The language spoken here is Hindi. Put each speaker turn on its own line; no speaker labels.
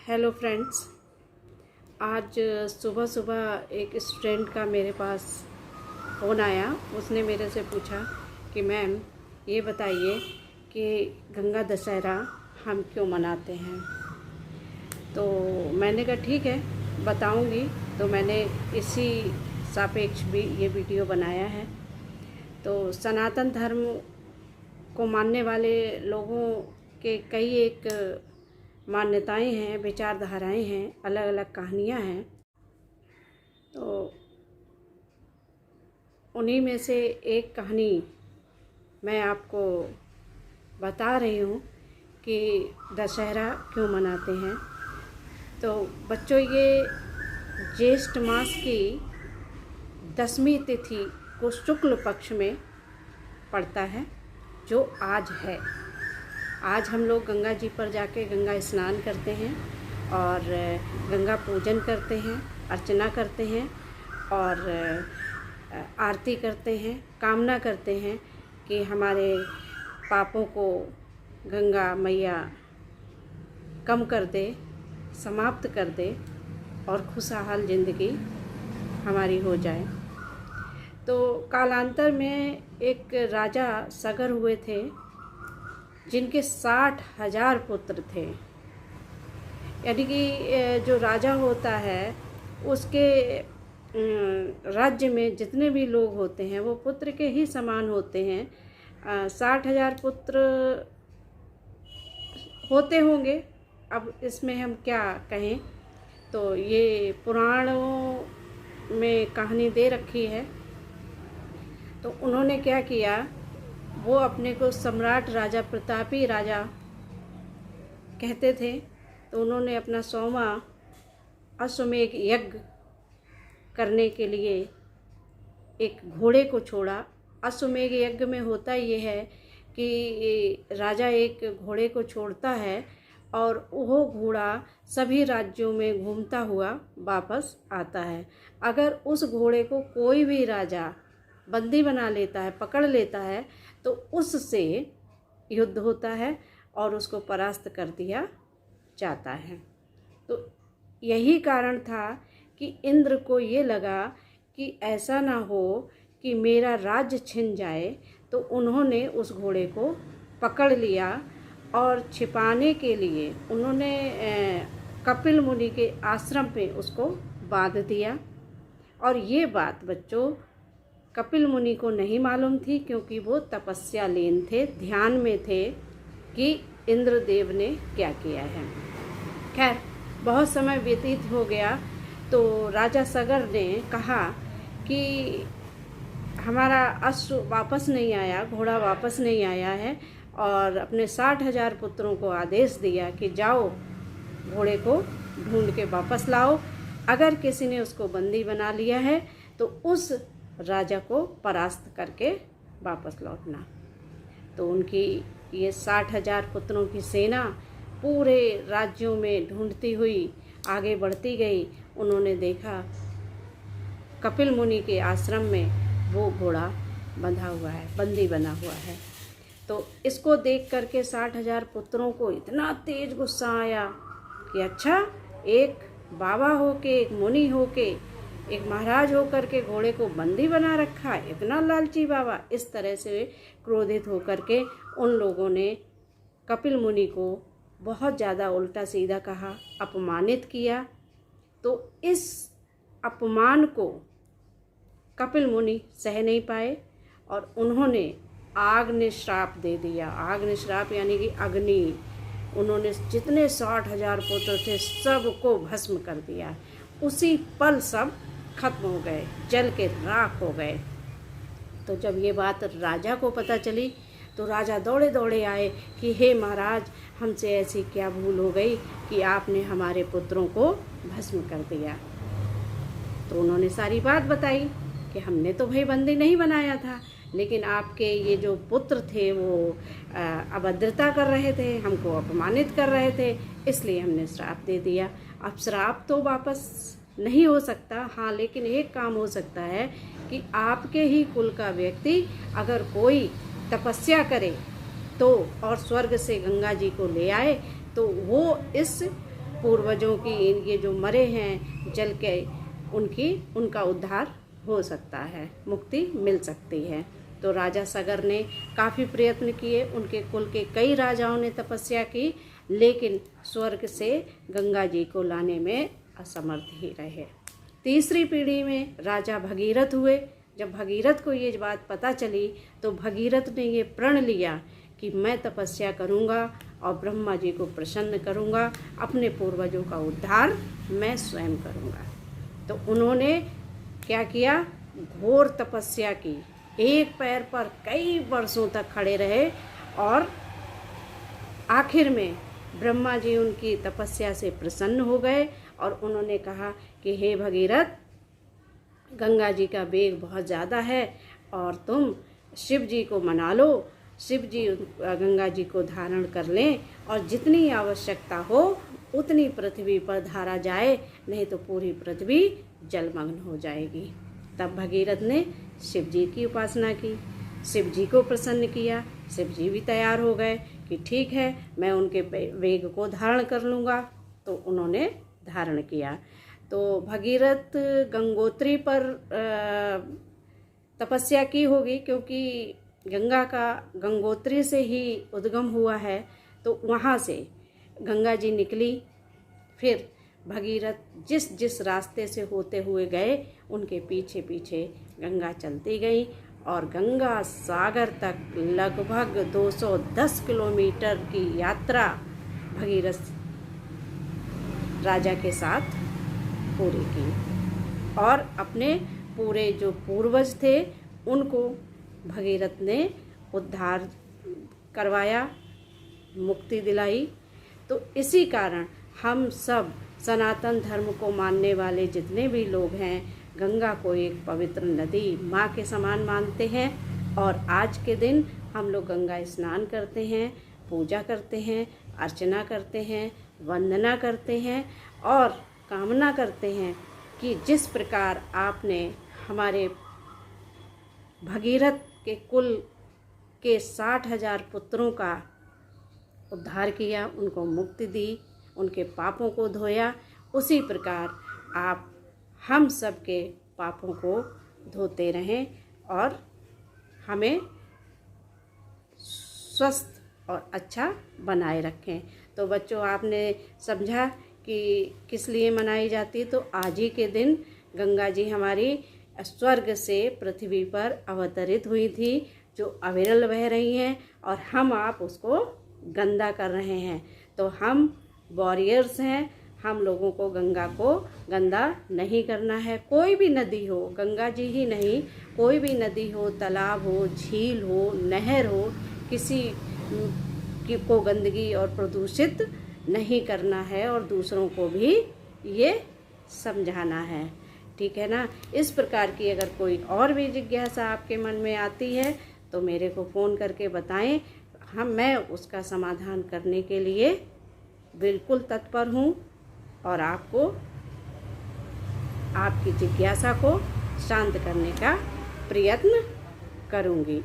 Hello friends. आज सुबह सुबह एक स्टूडेंट का मेरे पास फ़ोन आया। उसने मेरे से पूछा कि मैम ये बताइए कि गंगा दशहरा हम क्यों मनाते हैं। तो मैंने कहा ठीक है बताऊंगी। तो मैंने इसी सापेक्ष भी ये वीडियो बनाया है। तो सनातन धर्म को मानने वाले लोगों के कई एक मान्यताएं हैं, विचारधाराएं हैं, अलग अलग कहानियां हैं। तो उन्हीं में से एक कहानी मैं आपको बता रही हूँ कि दशहरा क्यों मनाते हैं। तो बच्चों, ये ज्येष्ठ मास की 10वीं तिथि को शुक्ल पक्ष में पड़ता है, जो आज है। आज हम लोग गंगा जी पर जाके गंगा स्नान करते हैं और गंगा पूजन करते हैं, अर्चना करते हैं और आरती करते हैं। कामना करते हैं कि हमारे पापों को गंगा मैया कम कर दे, समाप्त कर दे और खुशहाल ज़िंदगी हमारी हो जाए। तो कालांतर में एक राजा सगर हुए थे जिनके 60,000 पुत्र थे। यानी कि जो राजा होता है उसके राज्य में जितने भी लोग होते हैं वो पुत्र के ही समान होते हैं। 60,000 पुत्र होते होंगे। अब इसमें हम क्या कहें, तो ये पुराणों में कहानी दे रखी है। तो उन्होंने क्या किया, वो अपने को सम्राट राजा, प्रतापी राजा कहते थे। तो उन्होंने अपना 100वां अश्वमेध यज्ञ करने के लिए एक घोड़े को छोड़ा। अश्वमेध यज्ञ में होता ये है कि राजा एक घोड़े को छोड़ता है और वो घोड़ा सभी राज्यों में घूमता हुआ वापस आता है। अगर उस घोड़े को कोई भी राजा बंदी बना लेता है, पकड़ लेता है, तो उससे युद्ध होता है और उसको परास्त कर दिया जाता है। तो यही कारण था कि इंद्र को ये लगा कि ऐसा ना हो कि मेरा राज्य छिन जाए। तो उन्होंने उस घोड़े को पकड़ लिया और छिपाने के लिए उन्होंने कपिल मुनि के आश्रम पे उसको बांध दिया। और ये बात बच्चों कपिल मुनि को नहीं मालूम थी, क्योंकि वो तपस्या लीन थे, ध्यान में थे कि इंद्रदेव ने क्या किया है। खैर, बहुत समय व्यतीत हो गया। तो राजा सगर ने कहा कि हमारा अश्व वापस नहीं आया, घोड़ा वापस नहीं आया है, और अपने 60,000 पुत्रों को आदेश दिया कि जाओ घोड़े को ढूंढ के वापस लाओ। अगर किसी ने उसको बंदी बना लिया है तो उस राजा को परास्त करके वापस लौटना। तो उनकी ये 60,000 पुत्रों की सेना पूरे राज्यों में ढूंढती हुई आगे बढ़ती गई। उन्होंने देखा कपिल मुनि के आश्रम में वो घोड़ा बंधा हुआ है, बंदी बना हुआ है। तो इसको देख करके 60,000 पुत्रों को इतना तेज गुस्सा आया कि अच्छा, एक बाबा होके, एक मुनि होके, एक महाराज होकर के घोड़े को बंदी बना रखा है, इतना लालची बाबा। इस तरह से क्रोधित होकर के उन लोगों ने कपिल मुनि को बहुत ज़्यादा उल्टा सीधा कहा, अपमानित किया। तो इस अपमान को कपिल मुनि सह नहीं पाए और उन्होंने आग्नि श्राप दे दिया। आग्नि श्राप यानी कि अग्नि। उन्होंने जितने 60,000 पुत्र थे सबको भस्म कर दिया। उसी पल सब खत्म हो गए, जल के राख हो गए। तो जब ये बात राजा को पता चली तो राजा दौड़े दौड़े आए कि हे महाराज, हमसे ऐसी क्या भूल हो गई कि आपने हमारे पुत्रों को भस्म कर दिया। तो उन्होंने सारी बात बताई कि हमने तो भाई बंदी नहीं बनाया था, लेकिन आपके ये जो पुत्र थे वो अभद्रता कर रहे थे, हमको अपमानित कर रहे थे, इसलिए हमने श्राप दे दिया। अब श्राप तो वापस नहीं हो सकता, हाँ, लेकिन एक काम हो सकता है कि आपके ही कुल का व्यक्ति अगर कोई तपस्या करे तो और स्वर्ग से गंगा जी को ले आए, तो वो इस पूर्वजों की ये जो मरे हैं जल के उनका उद्धार हो सकता है, मुक्ति मिल सकती है। तो राजा सगर ने काफ़ी प्रयत्न किए, उनके कुल के कई राजाओं ने तपस्या की, लेकिन स्वर्ग से गंगा जी को लाने में असमर्थ ही रहे। तीसरी पीढ़ी में राजा भगीरथ हुए। जब भगीरथ को ये बात पता चली तो भगीरथ ने ये प्रण लिया कि मैं तपस्या करूँगा और ब्रह्मा जी को प्रसन्न करूँगा, अपने पूर्वजों का उद्धार मैं स्वयं करूँगा। तो उन्होंने क्या किया, घोर तपस्या की, एक पैर पर कई वर्षों तक खड़े रहे और आखिर में ब्रह्मा जी उनकी तपस्या से प्रसन्न हो गए और उन्होंने कहा कि हे भगीरथ, गंगा जी का वेग बहुत ज़्यादा है और तुम शिव जी को मना लो, शिव जी गंगा जी को धारण कर लें और जितनी आवश्यकता हो उतनी पृथ्वी पर धारा जाए, नहीं तो पूरी पृथ्वी जलमग्न हो जाएगी। तब भगीरथ ने शिव जी की उपासना की, शिव जी को प्रसन्न किया। शिव जी भी तैयार हो गए कि ठीक है, मैं उनके वेग को धारण कर लूँगा। तो उन्होंने धारण किया। तो भगीरथ गंगोत्री पर तपस्या की होगी, क्योंकि गंगा का गंगोत्री से ही उद्गम हुआ है, तो वहाँ से गंगा जी निकली। फिर भगीरथ जिस जिस रास्ते से होते हुए गए, उनके पीछे पीछे गंगा चलती गई और गंगा सागर तक लगभग 210 किलोमीटर की यात्रा भगीरथ राजा के साथ पूरी की और अपने पूरे जो पूर्वज थे उनको भगीरथ ने उद्धार करवाया, मुक्ति दिलाई। तो इसी कारण हम सब सनातन धर्म को मानने वाले जितने भी लोग हैं, गंगा को एक पवित्र नदी, माँ के समान मानते हैं और आज के दिन हम लोग गंगा स्नान करते हैं, पूजा करते हैं, अर्चना करते हैं, वंदना करते हैं और कामना करते हैं कि जिस प्रकार आपने हमारे भगीरथ के कुल के 60,000 पुत्रों का उद्धार किया, उनको मुक्ति दी, उनके पापों को धोया, उसी प्रकार आप हम सब के पापों को धोते रहें और हमें स्वस्थ और अच्छा बनाए रखें। तो बच्चों, आपने समझा कि किस लिए मनाई जाती। तो आज ही के दिन गंगा जी हमारी स्वर्ग से पृथ्वी पर अवतरित हुई थी, जो अविरल बह रही हैं और हम आप उसको गंदा कर रहे हैं। तो हम वॉरियर्स हैं, हम लोगों को गंगा को गंदा नहीं करना है। कोई भी नदी हो, गंगा जी ही नहीं, कोई भी नदी हो, तालाब हो, झील हो, नहर हो, किसी को गंदगी और प्रदूषित नहीं करना है और दूसरों को भी ये समझाना है। ठीक है ना। इस प्रकार की अगर कोई और भी जिज्ञासा आपके मन में आती है तो मेरे को फ़ोन करके बताएं, मैं उसका समाधान करने के लिए बिल्कुल तत्पर हूँ और आपको आपकी जिज्ञासा को शांत करने का प्रयत्न करूँगी।